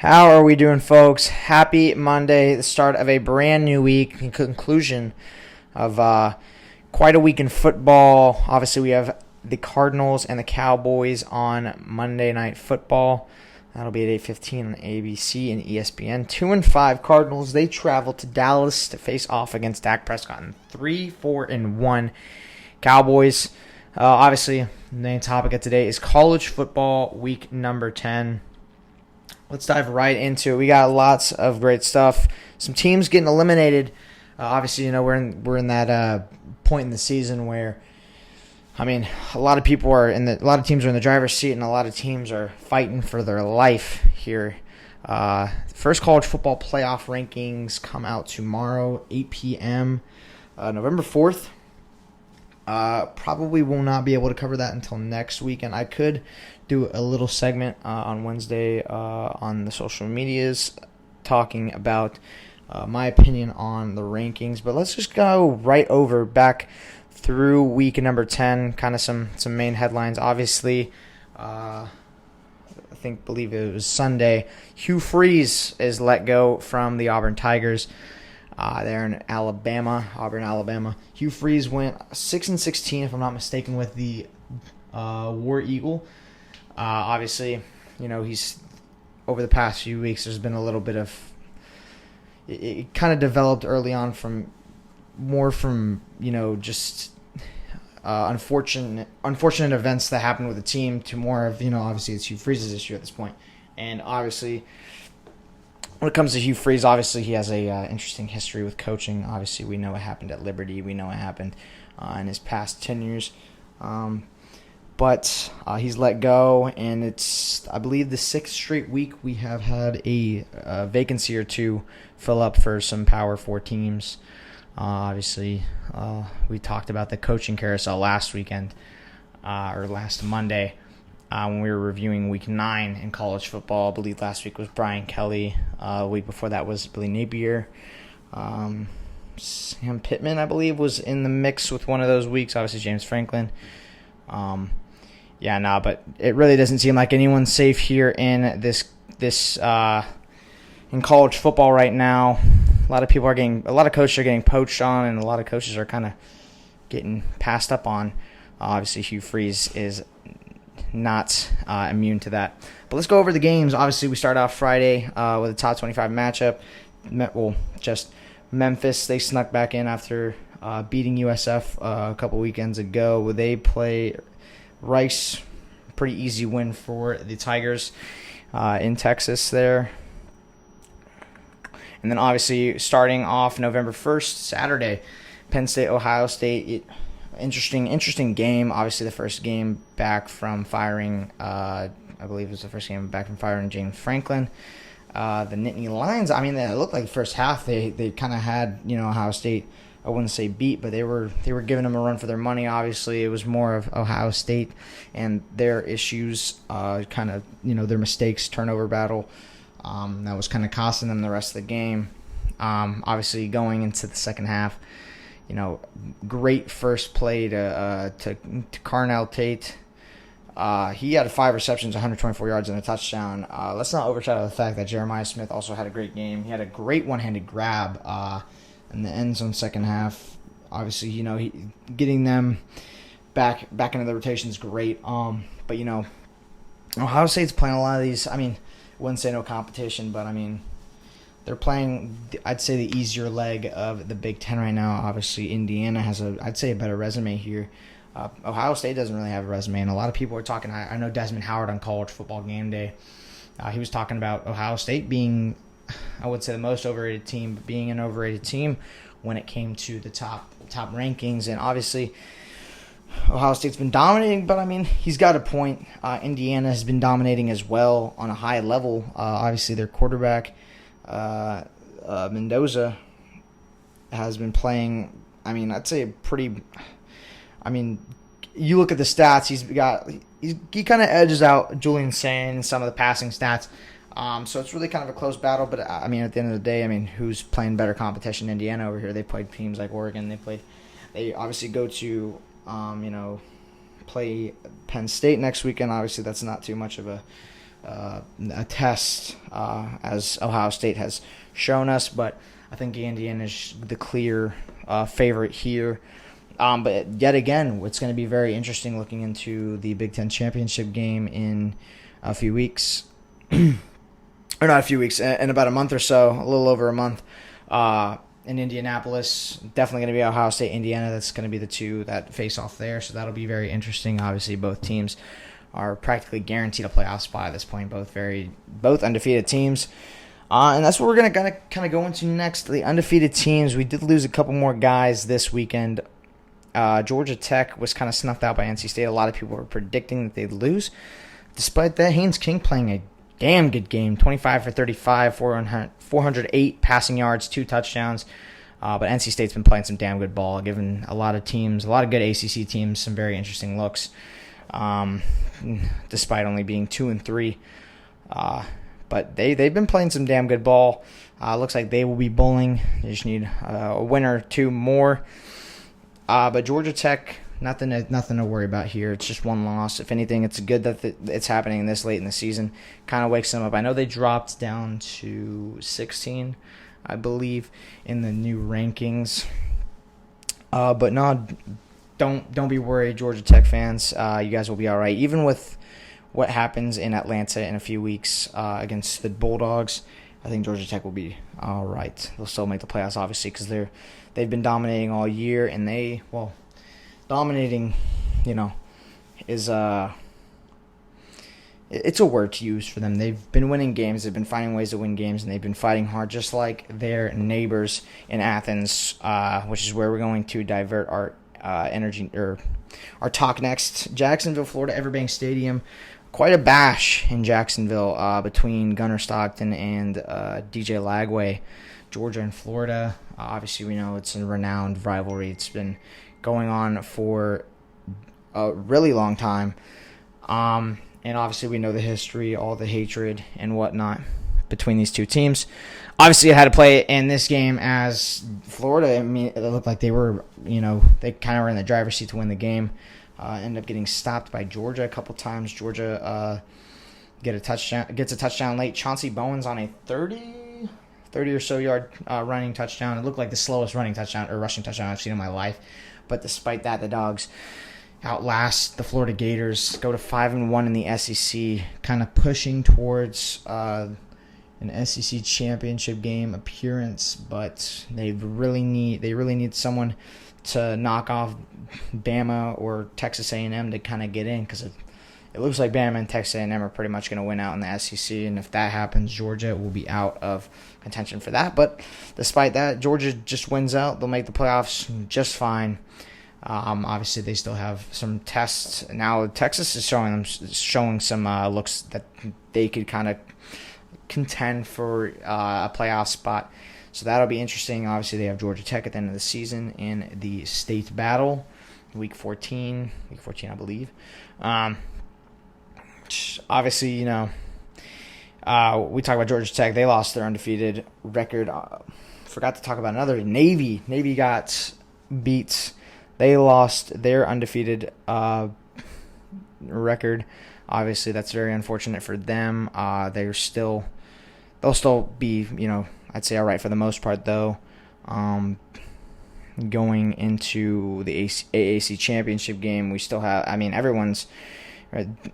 How are we doing, folks? Happy Monday, the start of a brand new week, and conclusion of quite a week in football. Obviously, we have the Cardinals and the Cowboys on Monday Night Football. That'll be at 8:15 on ABC and ESPN. 2-5 Cardinals. They travel to Dallas to face off against Dak Prescott. And 3-4-1 Cowboys. Obviously, the main topic of today is college football week number 10. Let's dive right into it. We got lots of great stuff. Some teams getting eliminated. Obviously, we're in that point in the season where, a lot of teams are in the driver's seat, and a lot of teams are fighting for their life here. First college football playoff rankings come out tomorrow, 8 p.m., November 4th. Probably will not be able to cover that until next week, and I could do a little segment on Wednesday on the social medias talking about my opinion on the rankings. But let's just go right over back through week number 10, kind of some main headlines. Obviously, believe it was Sunday, Hugh Freeze is let go from the Auburn Tigers. There in Auburn, Alabama. Hugh Freeze went 6-16, if I'm not mistaken, with the War Eagle. Obviously, he's over the past few weeks. There's been a little bit of it kind of developed early on from just unfortunate events that happened with the team to more of obviously it's Hugh Freeze's issue at this point, and obviously. When it comes to Hugh Freeze, obviously he has a interesting history with coaching. Obviously, we know what happened at Liberty. We know what happened in his past tenures. But he's let go, and it's, I believe, the 6th straight week we have had a vacancy or two fill up for some Power 4 teams. Obviously, we talked about the coaching carousel last weekend, or last Monday. When we were reviewing Week 9 in college football. I believe last week was Brian Kelly. The week before that was Billy Napier. Sam Pittman, I believe, was in the mix with one of those weeks. Obviously, James Franklin. But it really doesn't seem like anyone's safe here in this in college football right now. A lot of coaches are getting poached on, and a lot of coaches are kind of getting passed up on. Obviously, Hugh Freeze is not immune to that. But let's go over the games. Obviously, we start off Friday with a top 25 matchup. Just Memphis. They snuck back in after beating USF a couple weekends ago. They play Rice. Pretty easy win for the Tigers in Texas there. And then obviously starting off November 1st, Saturday, Penn State, Ohio State. Interesting game. Obviously, the first game back from firing, I believe it was the first game back from firing James Franklin. The Nittany Lions, it looked like the first half they kind of had, Ohio State, I wouldn't say beat, but they were giving them a run for their money. Obviously, it was more of Ohio State and their issues, their mistakes, turnover battle, that was kind of costing them the rest of the game. Obviously, going into the second half, great first play to Carnell Tate. He had 5 receptions, 124 yards, and a touchdown. Let's not overshadow the fact that Jeremiah Smith also had a great game. He had a great one-handed grab in the end zone second half. Obviously, getting them back into the rotation is great. But Ohio State's playing a lot of these. I wouldn't say no competition, but they're playing, I'd say, the easier leg of the Big Ten right now. Obviously, Indiana has a better resume here. Ohio State doesn't really have a resume, and a lot of people are talking. I know Desmond Howard on College Football Game Day. He was talking about Ohio State being, I would say, the most overrated team, but being an overrated team when it came to the top rankings. And obviously, Ohio State's been dominating, but he's got a point. Indiana has been dominating as well on a high level. Obviously, their quarterback, Mendoza, has been playing, I'd say pretty, you look at the stats, he kind of edges out Julian Sain in some of the passing stats. So it's really kind of a close battle, but at the end of the day, who's playing better competition? Indiana over here. They played teams like Oregon. They obviously go to, play Penn State next weekend. Obviously, that's not too much of a test, as Ohio State has shown us. But I think Indiana is the clear favorite here. But yet again, it's going to be very interesting looking into the Big Ten championship game in a few weeks. Or not a few weeks, in about a month or so, a little over a month. In Indianapolis, definitely going to be Ohio State, Indiana. That's going to be the two that face off there. So that'll be very interesting. Obviously, both teams are practically guaranteed a playoff spot at this point. Both undefeated teams. And that's what we're going to kind of go into next. The undefeated teams. We did lose a couple more guys this weekend. Georgia Tech was kind of snuffed out by NC State. A lot of people were predicting that they'd lose. Despite that, Haynes King playing a damn good game. 25 for 35, 408 passing yards, 2 touchdowns. But NC State's been playing some damn good ball, giving a lot of good ACC teams, some very interesting looks. Despite only being 2-3. But they've been playing some damn good ball. Looks like they will be bowling. They just need a win or two more. But Georgia Tech, nothing to worry about here. It's just one loss. If anything, it's good that it's happening this late in the season. Kind of wakes them up. I know they dropped down to 16, I believe, in the new rankings. But no, don't be worried, Georgia Tech fans. You guys will be all right. Even with what happens in Atlanta in a few weeks against the Bulldogs, I think Georgia Tech will be all right. They'll still make the playoffs, obviously, because they've been dominating all year, and dominating, is it's a word to use for them. They've been winning games. They've been finding ways to win games, and they've been fighting hard, just like their neighbors in Athens, which is where we're going to divert our energy or our talk next. Jacksonville, Florida, Everbank Stadium. Quite a bash in Jacksonville between Gunnar Stockton and DJ Lagway. Georgia and Florida. Obviously, we know it's a renowned rivalry. It's been going on for a really long time. And obviously, we know the history, all the hatred and whatnot between these two teams. Obviously, I had to play it in this game as Florida. I mean, it looked like they were, they kind of were in the driver's seat to win the game. Ended up getting stopped by Georgia a couple times. Georgia gets a touchdown late. Chauncey Bowens on a 30 or so yard running touchdown. It looked like the slowest rushing touchdown I've seen in my life. But despite that, the Dogs outlast the Florida Gators, go to 5-1 in the SEC, kind of pushing towards an SEC championship game appearance. But they really need someone to knock off Bama or Texas A&M to kind of get in, because it looks like Bama and Texas A&M are pretty much going to win out in the SEC, and if that happens, Georgia will be out of contention for that. But despite that, Georgia just wins out. They'll make the playoffs just fine. Obviously, they still have some tests. Now, Texas is showing some looks that they could kind of contend for a playoff spot. So that'll be interesting. Obviously, they have Georgia Tech at the end of the season in the state battle, week 14, I believe. Obviously, we talk about Georgia Tech. They lost their undefeated record. Forgot to talk about another. Navy got beat. They lost their undefeated record. Obviously, that's very unfortunate for them. They'll still be, I'd say all right for the most part, though. Going into the AAC championship game, we still have, everyone's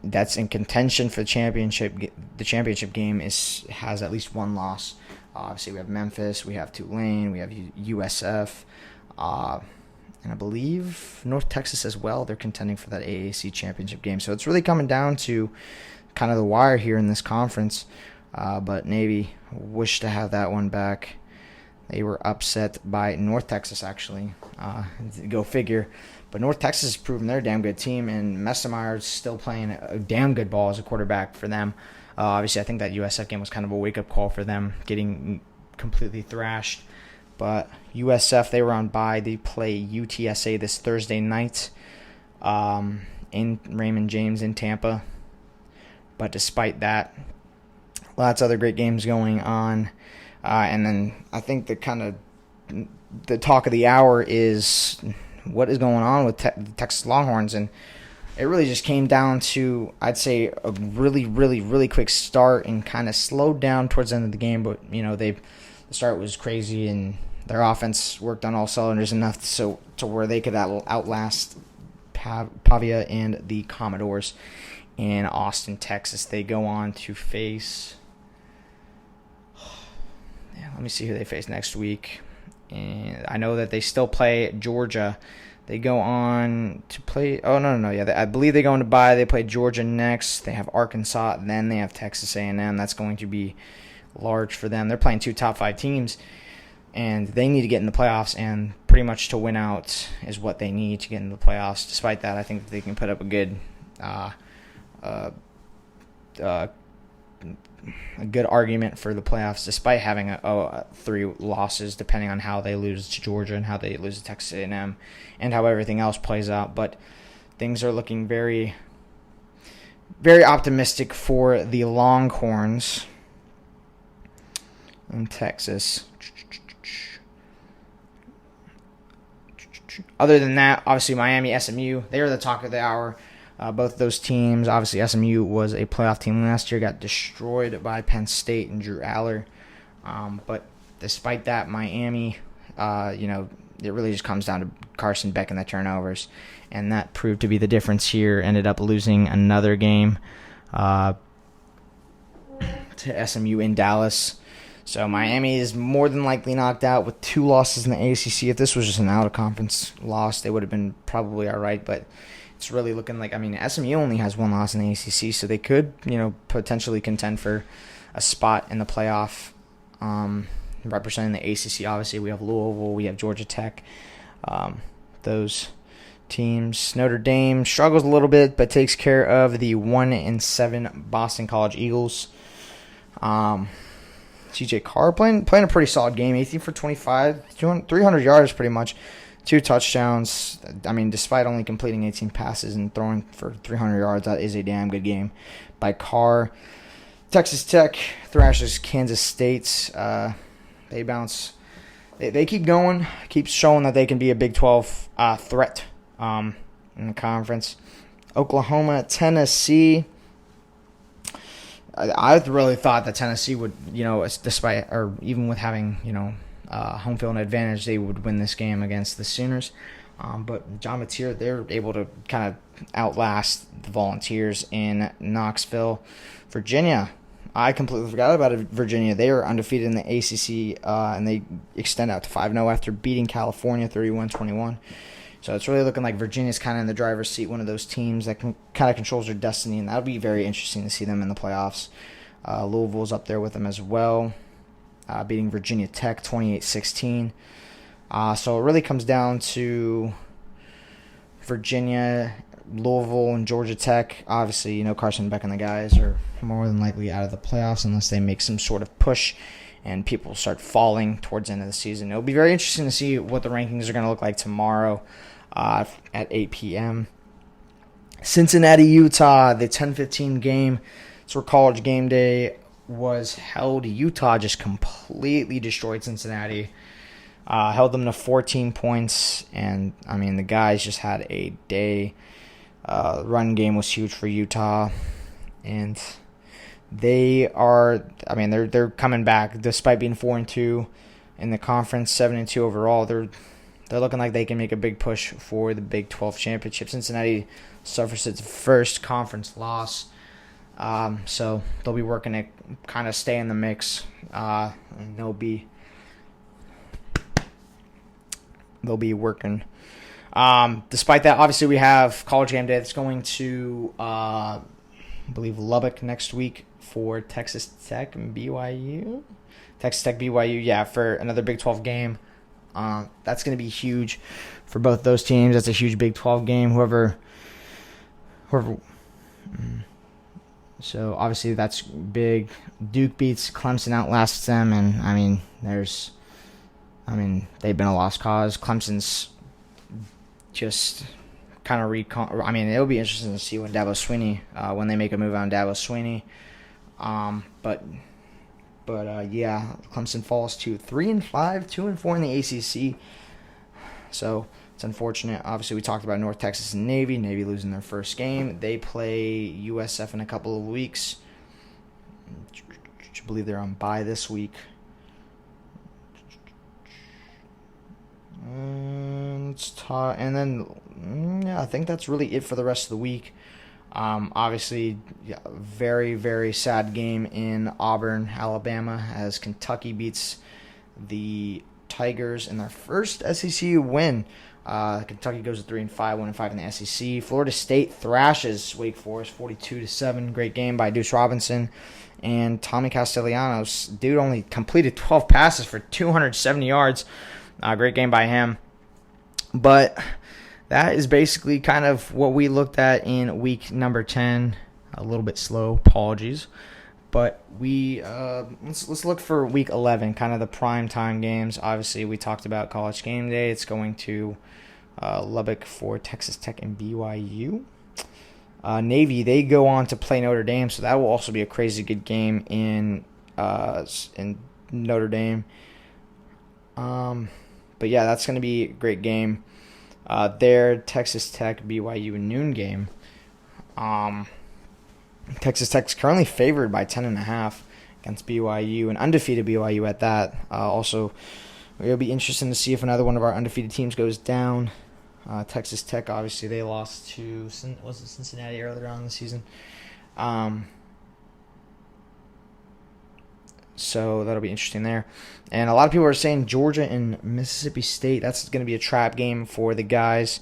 that's in contention for the championship. The championship game has at least one loss. Obviously, we have Memphis, we have Tulane, we have USF, and I believe North Texas as well. They're contending for that AAC championship game. So it's really coming down to kind of the wire here in this conference. But Navy wish to have that one back. They were upset by North Texas, actually. Go figure. But North Texas has proven they're a damn good team, and Messemeyer is still playing a damn good ball as a quarterback for them. Obviously, I think that USF game was kind of a wake-up call for them, getting completely thrashed. But USF, they were on bye. They play UTSA this Thursday night in Raymond James in Tampa. But despite that, lots of other great games going on. And then I think the talk of the hour is what is going on with the Texas Longhorns. And it really just came down to, I'd say, a really, really, really quick start and kind of slowed down towards the end of the game. But, the start was crazy, and their offense worked on all cylinders enough to where they could outlast Pavia and the Commodores in Austin, Texas. They go on to face... let me see who they face next week. And I know that they still play Georgia. They go on to play... Oh, no. Yeah, I believe they go on to bye. They play Georgia next. They have Arkansas. Then they have Texas A&M. That's going to be large for them. They're playing 2 top 5 teams, and they need to get in the playoffs, and pretty much to win out is what they need to get into the playoffs. Despite that, I think that they can put up a good argument for the playoffs, despite having 3 losses, depending on how they lose to Georgia and how they lose to Texas A&M, and how everything else plays out. But things are looking very, very optimistic for the Longhorns in Texas. Other than that, obviously Miami, SMU, they are the talk of the hour. Both those teams, obviously SMU was a playoff team last year, got destroyed by Penn State and Drew Aller. But despite that, Miami, it really just comes down to Carson Beck and the turnovers. And that proved to be the difference here. Ended up losing another game to SMU in Dallas. So Miami is more than likely knocked out with 2 losses in the ACC. If this was just an out-of-conference loss, they would have been probably all right. But it's really looking like, SMU only has 1 loss in the ACC, so they could, potentially contend for a spot in the playoff, representing the ACC. Obviously, we have Louisville, we have Georgia Tech, those teams. Notre Dame struggles a little bit, but takes care of the 1-7 Boston College Eagles. CJ Carr playing a pretty solid game, 18 for 25, 300 yards pretty much. 2 touchdowns. Despite only completing 18 passes and throwing for 300 yards, that is a damn good game by Carr. Texas Tech thrashes Kansas State. They bounce. They keep going, keep showing that they can be a Big 12 threat in the conference. Oklahoma, Tennessee. I really thought that Tennessee would, despite or even with having, home field advantage, they would win this game against the Sooners. But John Mateer, they're able to kind of outlast the Volunteers in Knoxville. Virginia, I completely forgot about it. Virginia, they are undefeated in the ACC, and they extend out to 5-0 after beating California 31-21. So it's really looking like Virginia's kind of in the driver's seat, one of those teams that kind of controls their destiny, and that'll be very interesting to see them in the playoffs. Louisville's up there with them as well, beating Virginia Tech 28-16. So it really comes down to Virginia, Louisville, and Georgia Tech. Obviously, Carson Beck and the guys are more than likely out of the playoffs unless they make some sort of push and people start falling towards the end of the season. It'll be very interesting to see what the rankings are going to look like tomorrow at 8 p.m. Cincinnati, Utah, the 10:15 game. It's where College Game Day was held. Utah just completely destroyed Cincinnati. Held them to 14 points, and the guys just had a day. Run game was huge for Utah, and they are. They're coming back despite being 4-2 in the conference, 7-2 overall. They're looking like they can make a big push for the Big 12 championship. Cincinnati suffers its first conference loss, so they'll be working to kind of stay in the mix. And they'll be working. Despite that, obviously we have College Game Day that's going to, I believe, Lubbock next week for Texas Tech and BYU. Texas Tech, BYU, yeah, for another Big 12 game. That's going to be huge for both those teams. That's a huge Big 12 game. Whoever. So obviously that's big. Duke beats Clemson, outlasts them, and they've been a lost cause. Clemson's just kind of it'll be interesting to see when Dabo Swinney, when they make a move on Dabo Swinney. But Clemson falls to 3-5, 2-4 in the ACC. So It's unfortunate. Obviously, we talked about North Texas and Navy. Navy losing their first game. They play USF in a couple of weeks. I believe they're on bye this week. And then I think that's really it for the rest of the week. Obviously, very, very sad game in Auburn, Alabama, as Kentucky beats the Tigers in their first SEC win. Kentucky goes to 3-5, 1-5 in the SEC. Florida State thrashes Wake Forest 42-7. Great game by Deuce Robinson and Tommy Castellanos. Dude only completed 12 passes for 270 yards. Great game by him. But that is basically kind of what we looked at in week number 10. A little bit slow, apologies. But we let's look for week 11, kind of the prime time games. Obviously, we talked about College Game Day. It's going to Lubbock for Texas Tech and BYU. Navy, they go on to play Notre Dame, so that will also be a crazy good game in Notre Dame. But yeah, that's going to be a great game. Their Texas Tech BYU noon game. Texas Tech's currently favored by 10.5 against BYU, and undefeated BYU at that. Also, it'll be interesting to see if another one of our undefeated teams goes down. Texas Tech, obviously, they lost to Cincinnati earlier on in the season. So that'll be interesting there. And a lot of people are saying Georgia and Mississippi State, that's going to be a trap game for the guys.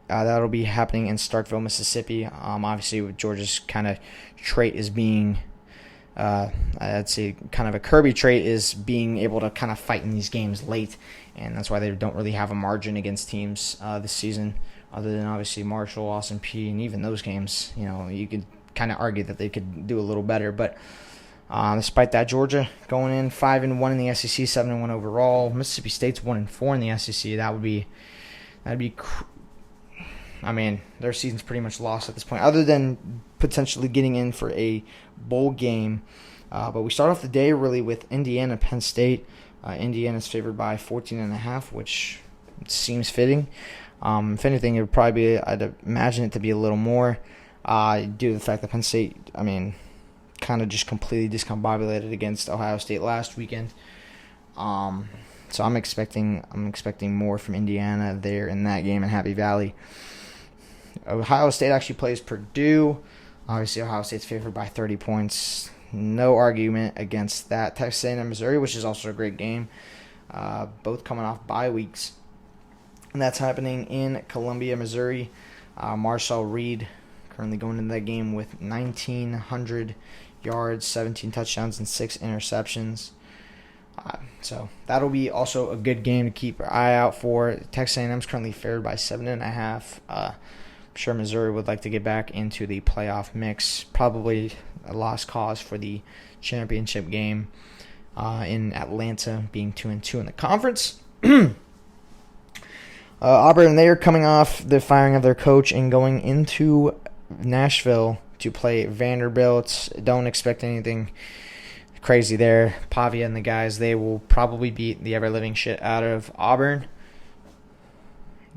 That'll be happening in Starkville, Mississippi. Obviously, with Georgia's kind of trait is being, I'd say kind of a Kirby trait is being able to kind of fight in these games late. And that's why they don't really have a margin against teams this season, other than obviously Marshall, Austin Peay, and even those games. You could kind of argue that they could do a little better. But despite that, Georgia going in 5-1 in the SEC, 7-1 overall. Mississippi State's 1-4 in the SEC. That'd be their season's pretty much lost at this point, other than potentially getting in for a bowl game. But we start off the day really with Indiana, Penn State. Indiana's favored by 14.5, which seems fitting. If anything, it would probably be, I'd imagine it to be a little more, due to the fact that Penn State, kind of just completely discombobulated against Ohio State last weekend. So I'm expecting more from Indiana there in that game in Happy Valley. Ohio State actually plays Purdue. Obviously, Ohio State's favored by 30 points. No argument against that. Texas A&M, Missouri, which is also a great game. Both coming off bye weeks. And that's happening in Columbia, Missouri. Marshall Reed currently going into that game with 1,900 yards, 17 touchdowns, and 6 interceptions. So that'll be also a good game to keep your eye out for. Texas A&M's currently favored by 7.5. I'm sure Missouri would like to get back into the playoff mix. Probably a lost cause for the championship game in Atlanta, being 2-2 in the conference. Auburn, they are coming off the firing of their coach and going into Nashville to play Vanderbilt. Don't expect anything crazy there. Pavia and the guys, they will probably beat the ever-living shit out of Auburn.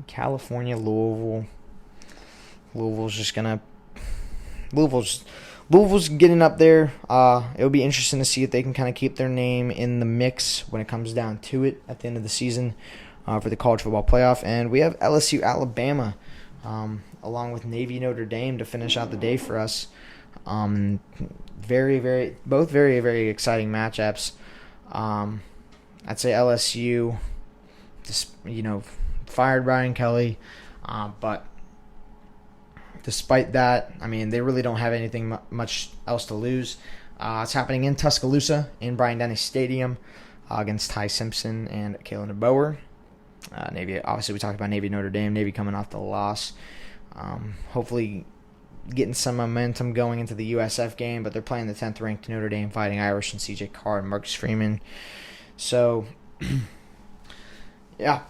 California, Louisville. Louisville's getting up there. It'll be interesting to see if they can kind of keep their name in the mix when it comes down to it at the end of the season for the college football playoff. And we have LSU, Alabama, along with Navy, Notre Dame to finish out the day for us. Both very, very exciting matchups. I'd say LSU, fired Brian Kelly, but despite that, they really don't have anything much else to lose. It's happening in Tuscaloosa in Bryant-Denny Stadium against Ty Simpson and Kalen DeBoer. Navy, obviously, we talked about Navy, Notre Dame. Navy coming off the loss. Hopefully getting some momentum going into the USF game, but they're playing the 10th ranked Notre Dame Fighting Irish and CJ Carr and Marcus Freeman. So, yeah.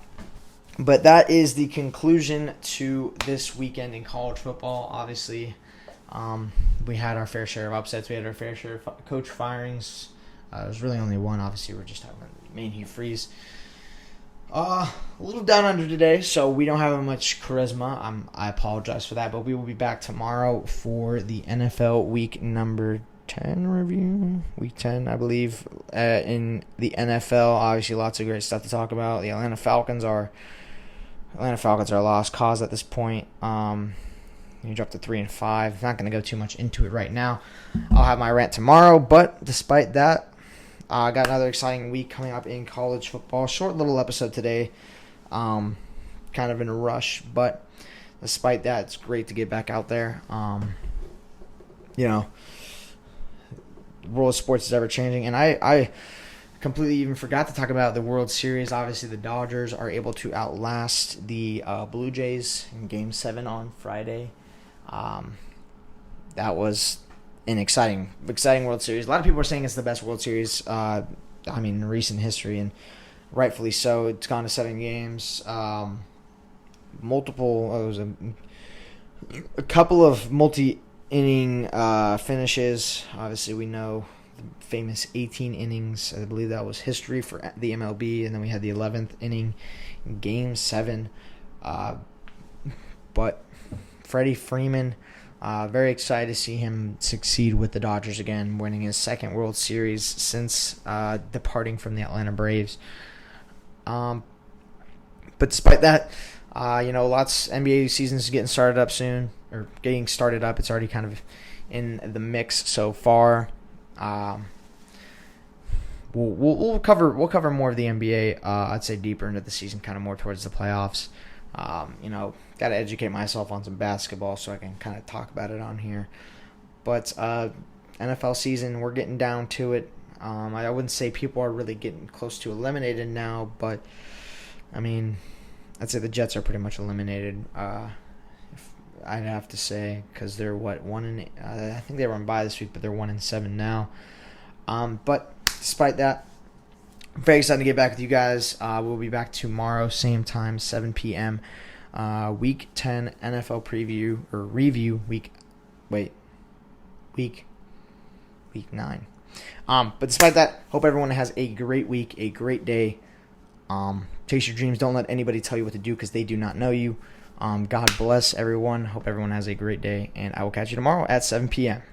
But that is the conclusion to this weekend in college football. Obviously, we had our fair share of upsets. We had our fair share of coach firings. There's really only one. Obviously, we're just talking about main Hugh Freeze. A little down under today, so we don't have much charisma. I apologize for that, but we will be back tomorrow for the NFL Week number 10 review. Week 10, I believe, in the NFL. Obviously, lots of great stuff to talk about. The Atlanta Falcons are a lost cause at this point. You dropped to 3-5. Not going to go too much into it right now. I'll have my rant tomorrow, but despite that, I got another exciting week coming up in college football. Short little episode today. Kind of in a rush, but despite that, it's great to get back out there. The world of sports is ever changing, and I completely even forgot to talk about the World Series. Obviously, the Dodgers are able to outlast the Blue Jays in Game 7 on Friday. That was an exciting World Series. A lot of people are saying it's the best World Series, in recent history, and rightfully so. It's gone to 7 games. It was a couple of multi-inning finishes. Obviously, we know the famous 18 innings. I believe that was history for the MLB, and then we had the 11th inning in Game 7. But Freddie Freeman, very excited to see him succeed with the Dodgers again, winning his second World Series since departing from the Atlanta Braves. But despite that, lots NBA season is getting started up soon, or getting started up. It's already kind of in the mix so far. We'll cover more of the NBA. I'd say deeper into the season, kind of more towards the playoffs. Got to educate myself on some basketball so I can kind of talk about it on here. But NFL season, we're getting down to it. I wouldn't say people are really getting close to eliminated now, but I'd say the Jets are pretty much eliminated. I'd have to say, because they're I think they were on bye this week, but they're 1-7 now. But despite that, I'm very excited to get back with you guys. We'll be back tomorrow, same time, 7 p.m. Week 10 NFL preview or review. Week 9. But despite that, hope everyone has a great week, a great day. Chase your dreams. Don't let anybody tell you what to do because they do not know you. God bless everyone. Hope everyone has a great day, and I will catch you tomorrow at 7 p.m.